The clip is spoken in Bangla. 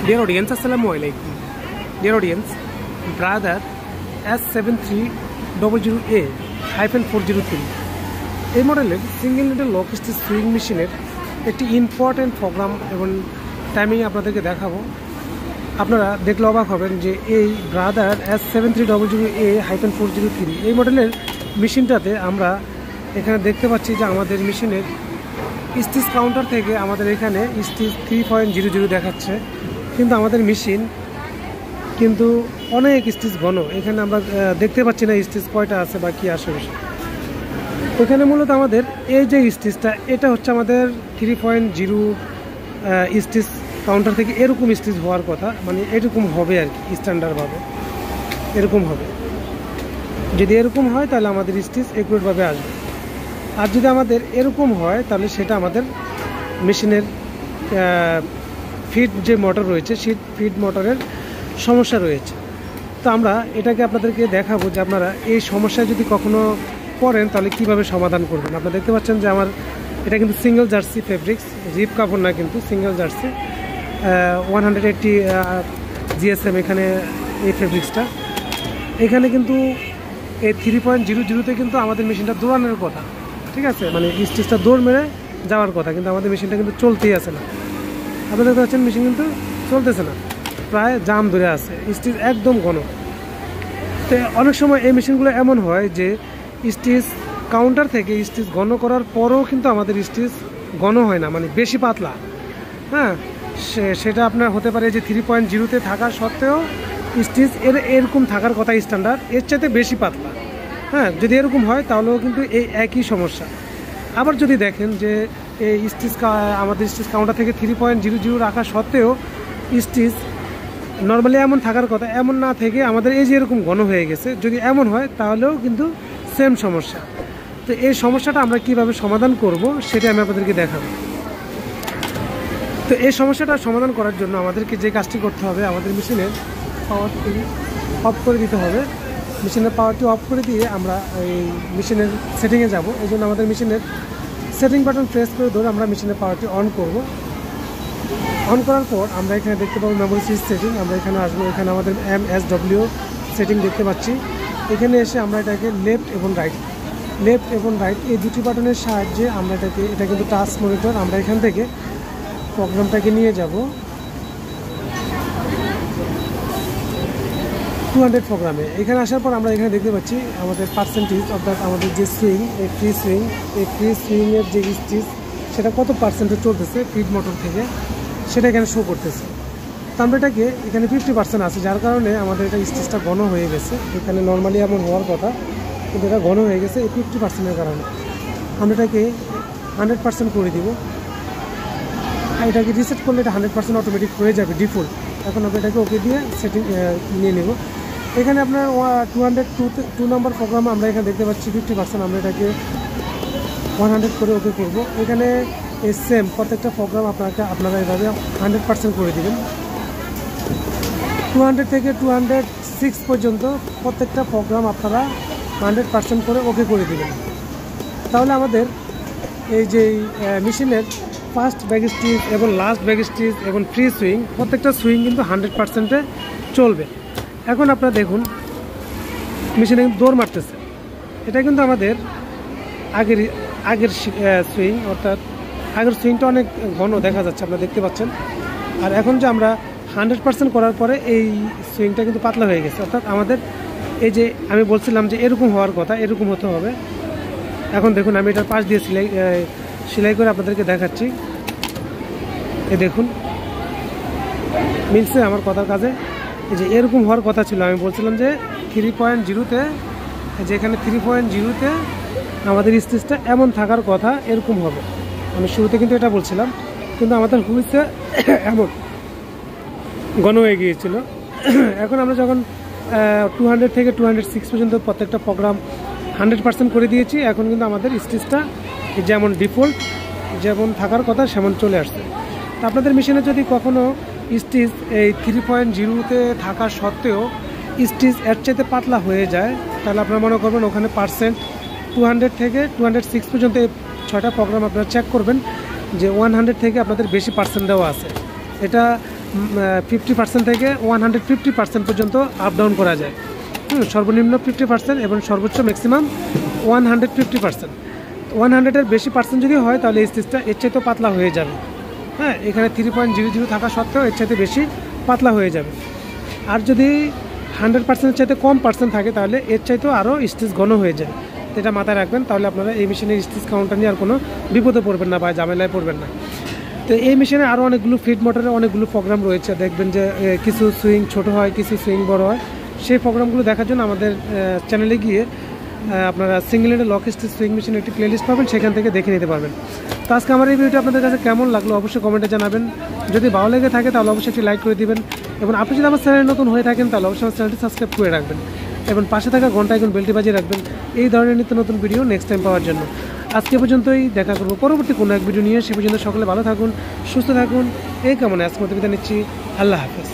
Dear audience, Assalamualaikum. Dear audience, brother S7300A-403 এই মডেলের single needle lock stitch swing মেশিনের একটি ইম্পর্টেন্ট প্রোগ্রাম এবং টাইমিং আপনাদেরকে দেখাবো। আপনারা দেখলে অবাক হবেন যে এই ব্রাদার S7300A-403 এই মডেলের মেশিনটাতে আমরা এখানে দেখতে পাচ্ছি যে আমাদের মেশিনের স্টিচ কাউন্টার থেকে আমাদের এখানে স্টিচ 3.00 দেখাচ্ছে, কিন্তু আমাদের মেশিন কিন্তু অনেক স্টিচ ঘন। এখানে আমরা দেখতে পাচ্ছি না স্টিচ কয়টা আছে বা কী আশেপাশে। এখানে মূলত আমাদের এই যে স্টিচটা, এটা হচ্ছে আমাদের 3.0 স্টিচ কাউন্টার থেকে এরকম স্টিচ হওয়ার কথা, মানে এরকম হবে আর কি, স্ট্যান্ডার্ডভাবে এরকম হবে। যদি এরকম হয় তাহলে আমাদের স্টিচ একুরেটভাবে আসবে, আর যদি আমাদের এরকম হয় তাহলে সেটা আমাদের মেশিনের ফিড যে মোটর রয়েছে সেই ফিড মোটরের সমস্যা রয়েছে। তো আমরা এটাকে আপনাদেরকে দেখাবো যে আপনারা এই সমস্যায় যদি কখনো পড়েন তাহলে কিভাবে সমাধান করবেন। আপনারা দেখতে পাচ্ছেন যে আমার এটা কিন্তু সিঙ্গেল জার্সি ফেব্রিক্স, জিপ কাপড় না, কিন্তু সিঙ্গেল জার্সি 180 GSM এখানে এই ফেব্রিক্সটা। এখানে কিন্তু এই 3.00-তে কিন্তু আমাদের মেশিনটা দৌড়ানোর কথা, ঠিক আছে, মানে স্টিচটা দৌড় মেরে যাওয়ার কথা, কিন্তু আমাদের মেশিনটা কিন্তু চলতেই আছে না। আপনারা দেখতে পাচ্ছেন মেশিন কিন্তু চলতেছে না, প্রায় জাম ধরে আছে, স্টিচ একদম ঘন। তো অনেক সময় এই মেশিনগুলো এমন হয় যে স্টিচ কাউন্টার থেকে স্টিচ ঘন করার পরেও কিন্তু আমাদের স্টিচ ঘন হয় না, মানে বেশি পাতলা। হ্যাঁ, সেটা আপনার হতে পারে যে 3.0-তে থাকা সত্ত্বেও স্টিচ এরকম থাকার কথা স্ট্যান্ডার্ড, এর চাইতে বেশি পাতলা। হ্যাঁ, যদি এরকম হয় তাহলেও কিন্তু এই একই সমস্যা। আবার যদি দেখেন যে এই স্টিচ আমাদের স্টিচ কাউন্টার থেকে 3.00 রাখা সত্ত্বেও স্টিচ নর্মালি এমন থাকার কথা, এমন না থেকে আমাদের এই যে এরকম ঘন হয়ে গেছে, যদি এমন হয় তাহলেও কিন্তু সেম সমস্যা। তো এই সমস্যাটা আমরা কিভাবে সমাধান করব সেটা আমি আপনাদেরকে দেখাবো। তো এই সমস্যাটা সমাধান করার জন্য আমাদেরকে যে কাজটি করতে হবে, আমাদের মেশিনের পাওয়ারটি অফ করে দিতে হবে। মেশিনের পাওয়ারটি অফ করে দিয়ে আমরা এই মেশিনের সেটিংয়ে যাব। এই জন্য আমাদের মেশিনের সেটিং বাটন প্রেস করে ধরে আমরা মেশিনের পাওয়ারটি অন করব। অন করার পর আমরা এখানে দেখতে পাবো মেমোরি সুইচ সেটিং। আমরা এখানে আসবো, এখানে আমাদের MSW সেটিং দেখতে পাচ্ছি। এখানে এসে আমরা এটাকে লেফট এবং রাইট এই দুটি বাটনের সাহায্যে আমরা এটা কিন্তু টাচ মনিটর, আমরা এখান থেকে প্রোগ্রামটাকে নিয়ে যাব 200 প্রোগ্রামে। এখানে আসার পর আমরা এখানে দেখতে পাচ্ছি আমাদের পার্সেন্টেজ, অর্থাৎ আমাদের যে সুইং, এই ফ্রি সুইংয়ের যে স্টিচ সেটা কত পার্সেন্টে চলতেছে ফিড মোটর থেকে, সেটা এখানে শো করতেছে। তো আমরা এটাকে এখানে 50% আছে, যার কারণে আমাদের এটা স্টিচটা ঘন হয়ে গেছে। এখানে নর্মালি এমন হওয়ার কথা, কিন্তু এটা ঘন হয়ে গেছে এই 50%-এর কারণে। আমরা এটাকে 100% করে দিব। এটাকে রিসেট করলে এটা 100% অটোমেটিক হয়ে যাবে ডিফল্ট। এখন আমরা এটাকে ওকে দিয়ে সেটিং নিয়ে নেব। এখানে আপনার 202 নম্বর প্রোগ্রামে আমরা এখানে দেখতে পাচ্ছি 50%, আমরা এটাকে 100 করে ওকে করব। এখানে এই সেম প্রত্যেকটা প্রোগ্রাম আপনারা এভাবে 100% করে দেবেন। 200 থেকে 206 পর্যন্ত প্রত্যেকটা প্রোগ্রাম আপনারা 100% করে ওকে করে দেবেন। তাহলে আমাদের এই যে মেশিনের ফার্স্ট ব্যাক স্টিচ এবং লাস্ট ব্যাক স্টিচ এবং ফ্রি সুইং, প্রত্যেকটা সুইং কিন্তু 100%-এ চলবে। এখন আপনারা দেখুন মেশিনে দৌড় মারতেছে, এটা কিন্তু আমাদের আগের সুইং, অর্থাৎ আগের সুইংটা অনেক ঘন দেখা যাচ্ছে, আপনারা দেখতে পাচ্ছেন। আর এখন যে আমরা 100% করার পরে এই সুইংটা কিন্তু পাতলা হয়ে গেছে, অর্থাৎ আমাদের এই যে আমি বলছিলাম যে এরকম হওয়ার কথা, এরকম হতে হবে। এখন দেখুন আমি এটার পাশ দিয়ে সেলাই করে আপনাদেরকে দেখাচ্ছি। এই দেখুন মিলছে আমার কথার কাজে। এই যে এরকম হওয়ার কথা ছিল, আমি বলছিলাম যে 3.0-তে, যে এখানে 3.0-তে আমাদের স্টিচটা এমন থাকার কথা, এরকম হবে। আমি শুরুতে কিন্তু এটা বলছিলাম, কিন্তু আমাদের হয়েছে এমন ঘন হয়ে গিয়েছিল। এখন আমরা যখন 200 থেকে 206 পর্যন্ত প্রত্যেকটা প্রোগ্রাম 100% করে দিয়েছি, এখন কিন্তু আমাদের স্টিচটা যেমন ডিফল্ট যেমন থাকার কথা সেমন চলে আসছে। তা আপনাদের মেশিনে যদি কখনো স্টিচ এই 3.0-তে থাকা সত্ত্বেও স্টিচ এর চাইতে পাতলা হয়ে যায়, তাহলে আপনারা মনে করবেন ওখানে পার্সেন্ট 200 থেকে 206 পর্যন্ত এই 6টা প্রোগ্রাম আপনারা চেক করবেন যে 100 থেকে আপনাদের বেশি পার্সেন্ট দেওয়া আছে। এটা 50% থেকে 150% পর্যন্ত আপ ডাউন করা যায়। সর্বনিম্ন 50% এবং সর্বোচ্চ ম্যাক্সিমাম 150%। 100-এর বেশি পার্সেন্ট যদি হয় তাহলে এই স্টিচটা এর চাইতেও পাতলা হয়ে যাবে। হ্যাঁ, এখানে 3.00 থাকা সত্ত্বেও এর চাইতে বেশি পাতলা হয়ে যাবে। আর যদি 100%-এর চাইতে কম পার্সেন্ট থাকে তাহলে এর চাইতেও আরও স্টিচ ঘন হয়ে যায়। এটা মাথায় রাখবেন, তাহলে আপনারা এই মেশিনের স্টিচ কাউন্টার নিয়ে আর কোনো বিপদে পড়বেন না বা ঝামেলায় পড়বেন না। তো এই মেশিনে আরও অনেকগুলো ফিড মোটরের অনেকগুলো প্রোগ্রাম রয়েছে। দেখবেন যে কিছু সুইং ছোট হয়, কিছু সুইং বড় হয়। সেই প্রোগ্রামগুলো দেখার জন্য আমাদের চ্যানেলে গিয়ে আপনারা সিঙ্গেল হেডের লক স্টিচ সুইং মেশিন একটি প্লেলিস্ট পাবেন, সেখান থেকে দেখে নিতে পারবেন। তো আজকে আমার এই ভিডিওটি আপনাদের কাছে কেমন লাগলো অবশ্যই কমেন্টে জানাবেন। যদি ভালো লেগে থাকে তাহলে অবশ্যই একটি লাইক করে দিবেন, এবং আপনি যদি আমার চ্যানেলে নতুন হয়ে থাকেন তাহলে অবশ্যই আমার চ্যানেলটি সাবস্ক্রাইব করে রাখবেন, এবং পাশে থাকা ঘন্টা আইকন বেলটি বাজিয়ে রাখবেন এই ধরনের নিত্য নতুন ভিডিও নেক্সট টাইম পাওয়ার জন্য। আজকে পর্যন্তই, দেখা করবো পরবর্তী কোনো এক ভিডিও নিয়ে। সে পর্যন্ত সকলে ভালো থাকুন, সুস্থ থাকুন, এই কামনায় আজকে মতো বিদায় নিচ্ছি। আল্লাহ হাফেজ।